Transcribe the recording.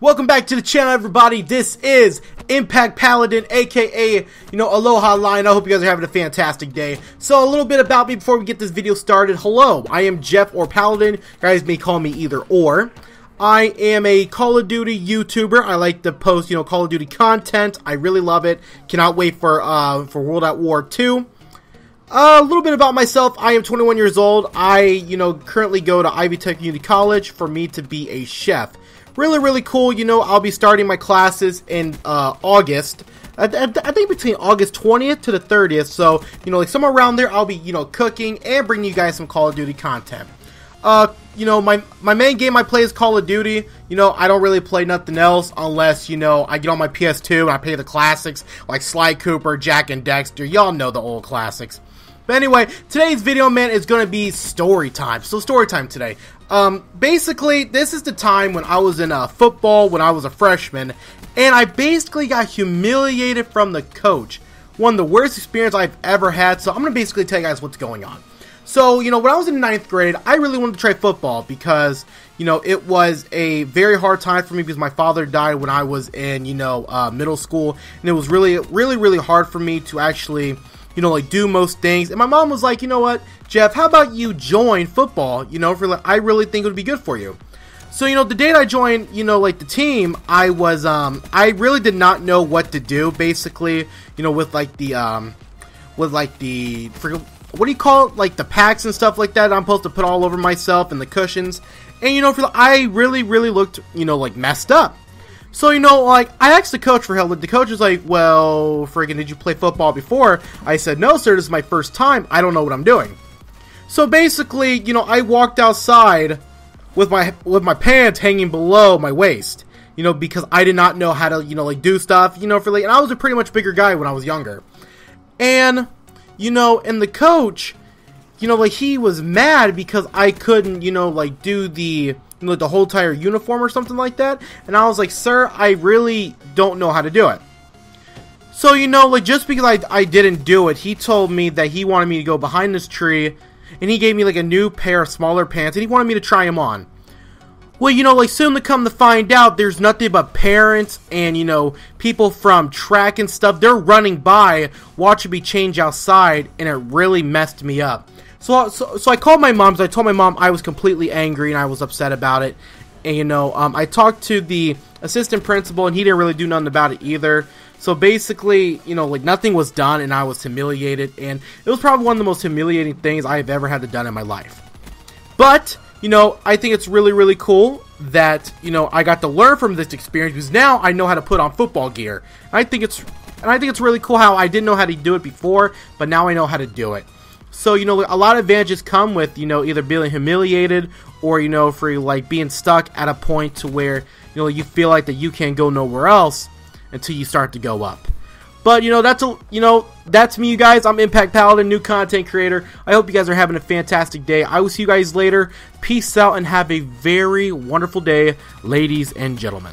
Welcome back to the channel, everybody. This is Impact Paladin, aka, Aloha Line. I hope you guys are having a fantastic day. So, a little bit about me before we get this video started. Hello, I am Jeff or Paladin. You guys may call me either or. I am a Call of Duty YouTuber. I like to post, Call of Duty content. I really love it. Cannot wait for World at War 2. A little bit about myself. I am 21 years old. I, currently go to Ivy Tech Community College for me to be a chef. Really cool. I'll be starting my classes in August. I think between August 20th to the 30th. So, somewhere around there, I'll be, cooking and bringing you guys some Call of Duty content. My main game I play is Call of Duty. I don't really play nothing else unless, I get on my PS2 and I play the classics like Sly Cooper, Jak and Daxter. Y'all know the old classics. But anyway, today's video, man, is going to be story time. So, story time today. Basically, this is the time when I was in football, when I was a freshman, and I basically got humiliated from the coach. One of the worst experiences I've ever had, so I'm going to basically tell you guys what's going on. So, when I was in 9th grade, I really wanted to try football because, it was a very hard time for me because my father died when I was in, middle school, and it was really hard for me to actually do most things. And my mom was like, you know what, Jeff, how about you join football? I really think it would be good for you. So, the day I joined, the team, I was, I really did not know what to do, basically, with what do you call it, like the packs and stuff like that I'm supposed to put all over myself and the cushions. And, I really looked, messed up. So, I asked the coach for help. The coach was like, well, friggin', did you play football before? I said, no, sir, this is my first time. I don't know what I'm doing. So, basically, I walked outside with my pants hanging below my waist, because I did not know how to, do stuff, and I was a pretty much bigger guy when I was younger. And, and the coach, he was mad because I couldn't, do the whole entire uniform or something like that. And I was like, sir, I really don't know how to do it. So, just because I didn't do it, he told me that he wanted me to go behind this tree, and he gave me, a new pair of smaller pants, and he wanted me to try them on. Well, soon to come to find out, there's nothing but parents and, people from track and stuff. They're running by, watching me change outside, and it really messed me up. So I called my mom. So I told my mom I was completely angry and I was upset about it. And, I talked to the assistant principal and he didn't really do nothing about it either. So basically, nothing was done and I was humiliated. And it was probably one of the most humiliating things I've ever had to done in my life. But, I think it's really cool that, I got to learn from this experience because now I know how to put on football gear. And I think it's really cool how I didn't know how to do it before, but now I know how to do it. So, a lot of advantages come with, either being humiliated or, for, being stuck at a point to where, you feel like that you can't go nowhere else until you start to go up. But, that's me, you guys. I'm Impact Paladin, new content creator. I hope you guys are having a fantastic day. I will see you guys later. Peace out and have a very wonderful day, ladies and gentlemen.